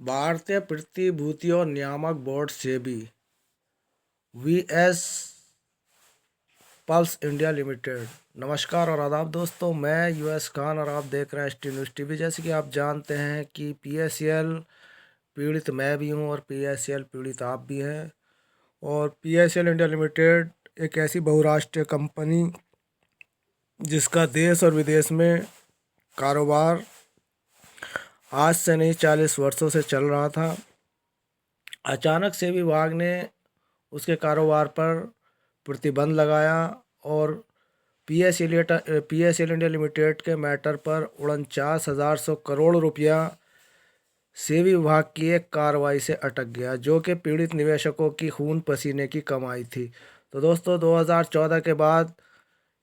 भारतीय प्रतिभूतियों नियामक board SEBI vs Pulse India Limited. नमस्कार और आदाब दोस्तों, मैं यूएस खान और आप देख रहे हैं एसटी न्यूज़ टीवी। जैसे कि आप जानते हैं कि पीएसएल पीड़ित मैं भी हूं और पीएसएल पीड़ित आप भी हैं। और पीएसएल इंडिया लिमिटेड एक ऐसी बहुराष्ट्रीय कंपनी जिसका देश और विदेश में कारोबार आज से नहीं 40 वर्षों से चल रहा था। अचानक से विभाग ने उसके कारोबार पर प्रतिबंध लगाया और पीएसएल इंडिया लिमिटेड के मैटर पर 49,100 करोड़ रुपया सेबी विभाग की एक कार्रवाई से अटक गया, जो कि पीड़ित निवेशकों की खून पसीने की कमाई थी। तो दोस्तों, 2014 के बाद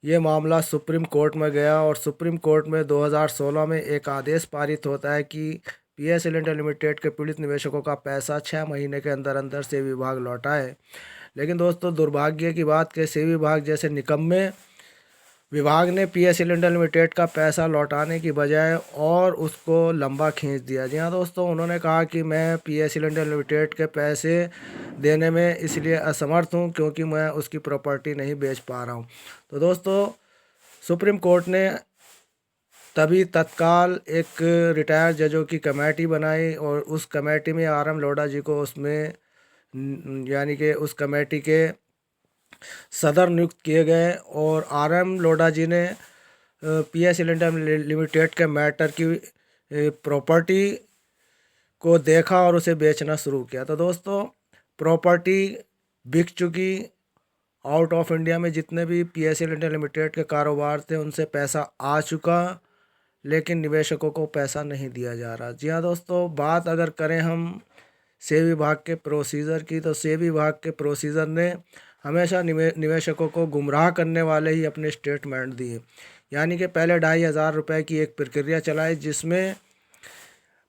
ये मामला सुप्रीम कोर्ट में गया और सुप्रीम कोर्ट में 2016 में एक आदेश पारित होता है कि पीएसएल इंडिया लिमिटेड के पीड़ित निवेशकों का पैसा 6 महीने के अंदर अंदर सेबी विभाग लौटाए। लेकिन दोस्तों, दुर्भाग्य की बात कि सेबी विभाग जैसे निकम्मे विभाग ने पीएसएल इंडिया लिमिटेड का पैसा लौटाने की बजाय और उसको लंबा खींच दिया। जी हाँ दोस्तों, उन्होंने कहा कि मैं पीएसएल इंडिया लिमिटेड के पैसे देने में इसलिए असमर्थ हूँ क्योंकि मैं उसकी प्रॉपर्टी नहीं बेच पा रहा हूँ। तो दोस्तों, सुप्रीम कोर्ट ने तभी तत्काल एक रिटायर्ड जजों की कमेटी बनाई और उस कमेटी में आर एम लोढ़ा जी को उसमें यानी कि उस कमेटी के सदर नियुक्त किए गए। और आर एम लोढ़ा जी ने पीएसएल इंडिया लिमिटेड के मैटर की प्रॉपर्टी को देखा और उसे बेचना शुरू किया। तो दोस्तों, प्रॉपर्टी बिक चुकी। आउट ऑफ इंडिया में जितने भी पीएसएल इंडिया लिमिटेड के कारोबार थे उनसे पैसा आ चुका, लेकिन निवेशकों को पैसा नहीं दिया जा रहा। जी हाँ दोस्तों, बात अगर करें हम सेबी विभाग के प्रोसीजर की, तो सेबी विभाग के प्रोसीजर ने हमेशा निवेशकों को गुमराह करने वाले ही अपने स्टेटमेंट दिए। यानी कि पहले 2,500 रुपये की एक प्रक्रिया चलाई जिसमें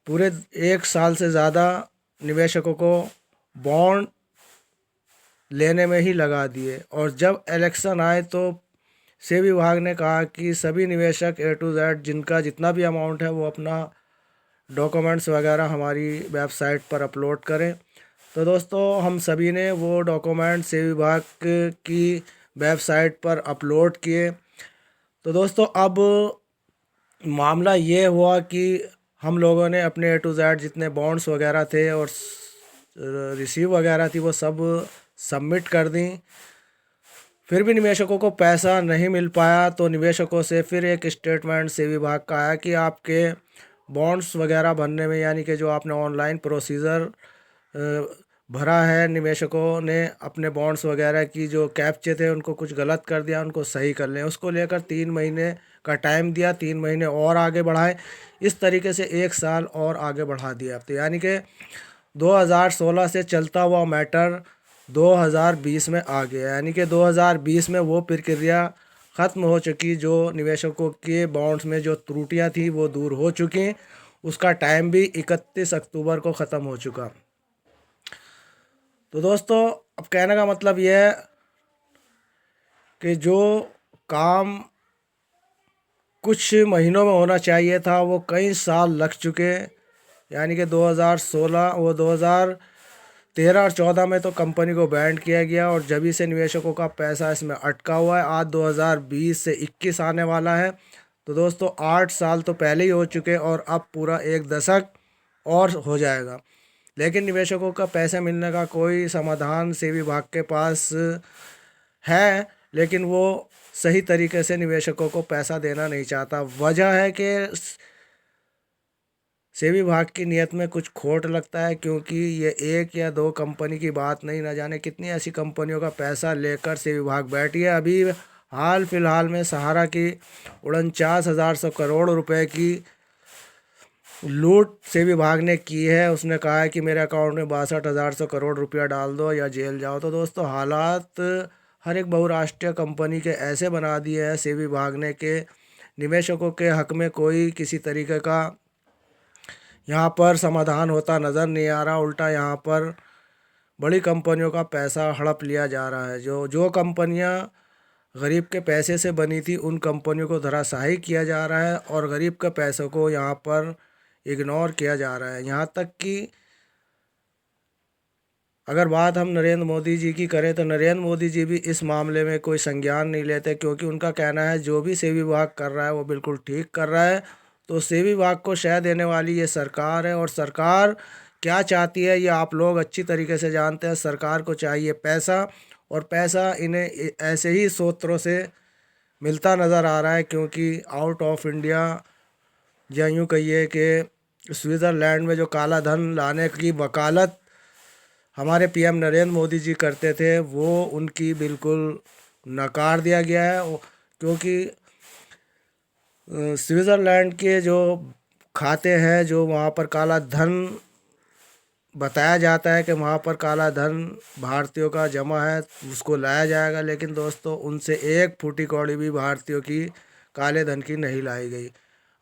पूरे 1 साल से ज़्यादा निवेशकों को बॉन्ड लेने में ही लगा दिए। और जब इलेक्शन आए तो सेबी विभाग ने कहा कि सभी निवेशक A to Z जिनका जितना भी अमाउंट है वो अपना डॉक्यूमेंट्स वगैरह हमारी वेबसाइट पर अपलोड करें। तो दोस्तों, हम सभी ने वो डॉक्यूमेंट सेबी विभाग की वेबसाइट पर अपलोड किए। तो दोस्तों, अब मामला ये हुआ कि हम लोगों ने अपने A to Z जितने बॉन्ड्स वगैरह थे और रिसीव वगैरह थी वो सब सबमिट कर दी। फिर भी निवेशकों को पैसा नहीं मिल पाया। तो निवेशकों से फिर एक स्टेटमेंट सेबी विभाग का आया कि आपके बॉन्ड्स वगैरह भरने में, यानी कि जो आपने ऑनलाइन प्रोसीजर भरा है, निवेशकों ने अपने बॉन्ड्स वगैरह की जो कैप्चे थे उनको कुछ गलत कर दिया, उनको सही कर लें। उसको लेकर 3 महीने का टाइम दिया, 3 महीने और आगे बढ़ाए। इस तरीके से 1 साल और आगे बढ़ा दिया। तो यानी कि 2016 से चलता हुआ मैटर 2020 में आ गया। यानी कि 2020 में वो प्रक्रिया ख़त्म हो चुकी, जो निवेशकों के बॉन्ड्स में जो त्रुटियां थी वो दूर हो चुकी। उसका टाइम भी 31 अक्टूबर को ख़त्म हो चुका। तो दोस्तों, अब कहने का मतलब यह है कि जो काम कुछ महीनों में होना चाहिए था वो कई साल लग चुके। यानी कि 2016 वो 2013 और 14 में तो कंपनी को बैंड किया गया और जभी से निवेशकों का पैसा इसमें अटका हुआ है। आज 2020 से 21 आने वाला है। तो दोस्तों, 8 साल तो पहले ही हो चुके और अब पूरा 1 दशक और हो जाएगा। लेकिन निवेशकों का पैसे मिलने का कोई समाधान सेबी विभाग के पास है, लेकिन वो सही तरीके से निवेशकों को पैसा देना नहीं चाहता। वजह है कि सेबी विभाग की नीयत में कुछ खोट लगता है, क्योंकि ये 1 या 2 कंपनी की बात नहीं, न जाने कितनी ऐसी कंपनियों का पैसा लेकर सेबी विभाग बैठी है। अभी हाल फिलहाल में सहारा की 49,100 करोड़ रुपए की लूट सेबी विभाग ने की है। उसने कहा है कि मेरे अकाउंट में 62,100 करोड़ रुपया डाल दो या जेल जाओ। तो दोस्तों, हालात हर एक बहुराष्ट्रीय कंपनी के ऐसे बना दिए हैं सेबी विभाग ने कि निवेशकों के हक में कोई किसी तरीके का यहाँ पर समाधान होता नज़र नहीं आ रहा। उल्टा यहाँ पर बड़ी कंपनियों का पैसा हड़प लिया जा रहा है। जो जो कंपनियाँ गरीब के पैसे से बनी थी उन कंपनियों को धराशायी किया जा रहा है और गरीब के पैसों को यहाँ पर इग्नोर किया जा रहा है। यहाँ तक कि अगर बात हम नरेंद्र मोदी जी की करें तो नरेंद्र मोदी जी भी इस मामले में कोई संज्ञान नहीं लेते, क्योंकि उनका कहना है जो भी सेवी विभाग कर रहा है वो बिल्कुल ठीक कर रहा है। तो सेवी विभाग को शह देने वाली ये सरकार है, और सरकार क्या चाहती है ये आप लोग अच्छी तरीके से जानते हैं। सरकार को चाहिए पैसा, और पैसा इन्हें ऐसे ही स्रोतों से मिलता नज़र आ रहा है, क्योंकि आउट ऑफ इंडिया या यूँ कहिए कि स्विट्ज़रलैंड में जो काला धन लाने की वकालत हमारे पीएम नरेंद्र मोदी जी करते थे, वो उनकी बिल्कुल नकार दिया गया है। क्योंकि स्विट्ज़रलैंड के जो खाते हैं, जो वहाँ पर काला धन बताया जाता है कि वहाँ पर काला धन भारतीयों का जमा है, उसको लाया जाएगा, लेकिन दोस्तों उनसे एक फूटी कौड़ी भी भारतीयों की काले धन की नहीं लाई गई।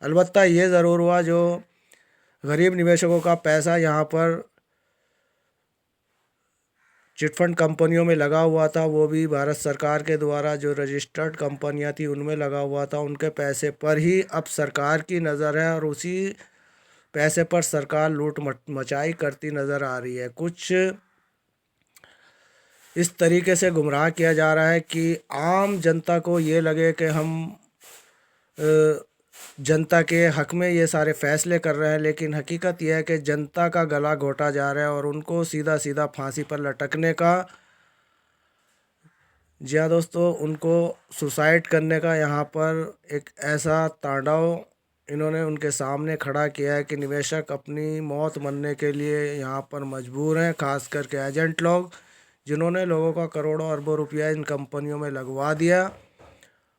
अलबत्ता ये ज़रूर हुआ, जो गरीब निवेशकों का पैसा यहाँ पर चिटफंड कंपनियों में लगा हुआ था, वो भी भारत सरकार के द्वारा जो रजिस्टर्ड कंपनियां थी उनमें लगा हुआ था, उनके पैसे पर ही अब सरकार की नज़र है, और उसी पैसे पर सरकार लूट मचाई करती नज़र आ रही है। कुछ इस तरीके से गुमराह किया जा रहा है कि आम जनता को ये लगे कि हम जनता के हक में ये सारे फैसले कर रहे हैं, लेकिन हकीकत यह है कि जनता का गला घोटा जा रहा है, और उनको सीधा सीधा फांसी पर लटकने का, जी हाँ दोस्तों, उनको सुसाइड करने का यहाँ पर एक ऐसा तांडव इन्होंने उनके सामने खड़ा किया है कि निवेशक अपनी मौत मरने के लिए यहाँ पर मजबूर हैं, खास करके एजेंट लोग, जिन्होंने लोगों का करोड़ों अरबों रुपया इन कंपनियों में लगवा दिया।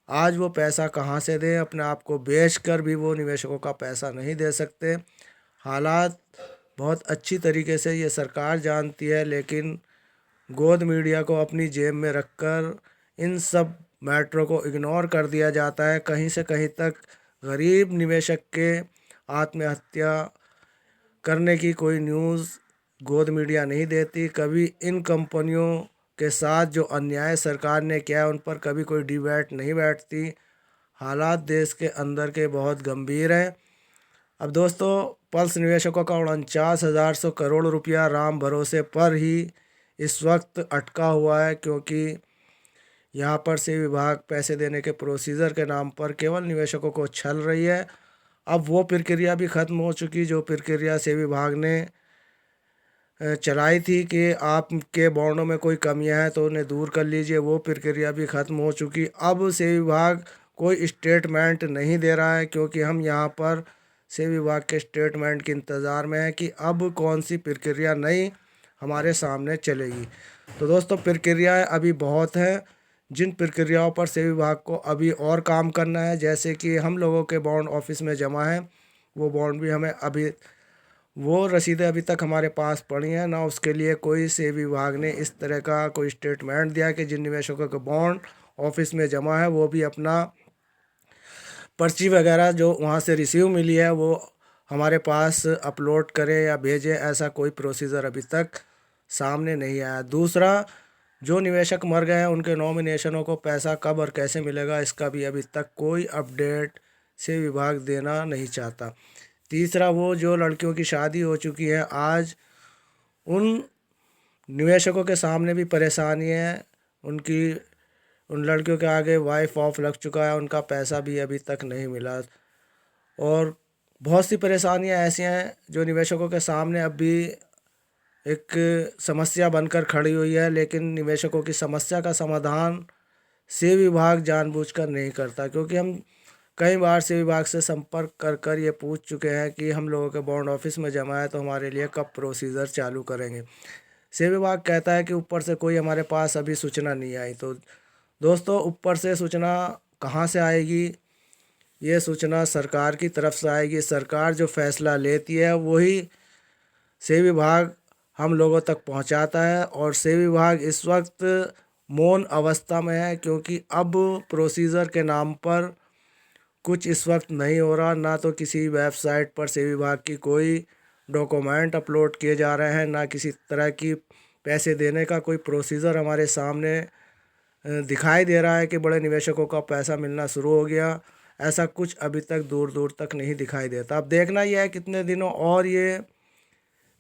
आज वो पैसा कहाँ से दें? अपने आप को बेच कर भी वो निवेशकों का पैसा नहीं दे सकते। हालात बहुत अच्छी तरीके से ये सरकार जानती है, लेकिन गोद मीडिया को अपनी जेब में रखकर इन सब मैटरों को इग्नोर कर दिया जाता है। कहीं से कहीं तक गरीब निवेशक के आत्महत्या करने की कोई न्यूज़ गोद मीडिया नहीं देती। कभी इन कंपनियों के साथ जो अन्याय सरकार ने किया है उन पर कभी कोई डिबेट नहीं बैठती। हालात देश के अंदर के बहुत गंभीर हैं। अब दोस्तों, पल्स निवेशकों का 49,100 करोड़ रुपया राम भरोसे पर ही इस वक्त अटका हुआ है, क्योंकि यहाँ पर से विभाग पैसे देने के प्रोसीजर के नाम पर केवल निवेशकों को छल रही है। अब वो प्रक्रिया भी ख़त्म हो चुकी, जो प्रक्रिया से विभाग ने चलाई थी कि आपके बॉन्डों में कोई कमियां हैं तो उन्हें दूर कर लीजिए, वो प्रक्रिया भी ख़त्म हो चुकी। अब से विभाग कोई स्टेटमेंट नहीं दे रहा है, क्योंकि हम यहाँ पर से विभाग के स्टेटमेंट के इंतज़ार में है कि अब कौन सी प्रक्रिया नई हमारे सामने चलेगी। तो दोस्तों, प्रक्रियाएं अभी बहुत हैं, जिन प्रक्रियाओं पर से विभाग को अभी और काम करना है, जैसे कि हम लोगों के बॉन्ड ऑफिस में जमा है, वो बॉन्ड भी हमें अभी, वो रसीदें अभी तक हमारे पास पड़ी हैं ना, उसके लिए कोई से विभाग ने इस तरह का कोई स्टेटमेंट दिया कि जिन निवेशकों के बॉन्ड ऑफिस में जमा है वो भी अपना पर्ची वगैरह जो वहाँ से रिसीव मिली है वो हमारे पास अपलोड करें या भेजें। ऐसा कोई प्रोसीजर अभी तक सामने नहीं आया। दूसरा, जो निवेशक मर गए हैं उनके नॉमिनेशनों को पैसा कब और कैसे मिलेगा, इसका भी अभी तक कोई अपडेट से विभाग देना नहीं चाहता। तीसरा, वो जो लड़कियों की शादी हो चुकी है, आज उन निवेशकों के सामने भी परेशानी है, उनकी उन लड़कियों के आगे वाइफ ऑफ लग चुका है, उनका पैसा भी अभी तक नहीं मिला। और बहुत सी परेशानियां ऐसी हैं जो निवेशकों के सामने अब भी एक समस्या बनकर खड़ी हुई है, लेकिन निवेशकों की समस्या का समाधान से विभाग जानबूझकर नहीं करता, क्योंकि हम कई बार से विभाग से संपर्क कर कर ये पूछ चुके हैं कि हम लोगों के बॉन्ड ऑफिस में जमा है तो हमारे लिए कब प्रोसीजर चालू करेंगे। से विभाग कहता है कि ऊपर से कोई हमारे पास अभी सूचना नहीं आई। तो दोस्तों, ऊपर से सूचना कहाँ से आएगी? ये सूचना सरकार की तरफ से आएगी। सरकार जो फैसला लेती है वही से विभाग हम लोगों तक पहुंचाता है, और से विभाग इस वक्त मौन अवस्था में है, क्योंकि अब प्रोसीजर के नाम पर कुछ इस वक्त नहीं हो रहा। ना तो किसी वेबसाइट पर से विभाग की कोई डॉक्यूमेंट अपलोड किए जा रहे हैं, ना किसी तरह की पैसे देने का कोई प्रोसीजर हमारे सामने दिखाई दे रहा है कि बड़े निवेशकों का पैसा मिलना शुरू हो गया। ऐसा कुछ अभी तक दूर दूर तक नहीं दिखाई देता। अब देखना यह है कितने दिनों और ये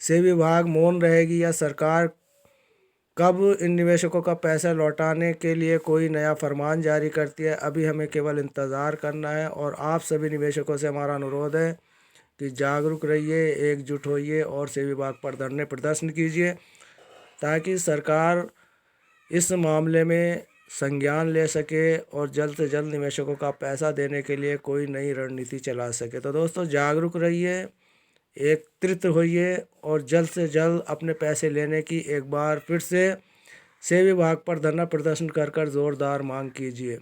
सेबी विभाग मौन रहेगी या सरकार कब इन निवेशकों का पैसा लौटाने के लिए कोई नया फरमान जारी करती है। अभी हमें केवल इंतज़ार करना है और आप सभी निवेशकों से हमारा अनुरोध है कि जागरूक रहिए, एकजुट होइए और सेबी विभाग पर धरने प्रदर्शन कीजिए ताकि सरकार इस मामले में संज्ञान ले सके और जल्द से जल्द निवेशकों का पैसा देने के लिए कोई नई रणनीति चला सके। तो दोस्तों, जागरूक रहिए, एकत्रित होइए और जल्द से जल्द अपने पैसे लेने की एक बार फिर से विभाग पर धरना प्रदर्शन कर ज़ोरदार मांग कीजिए।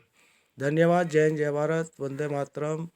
धन्यवाद। जय हिंद, जय भारत, वंदे मातरम।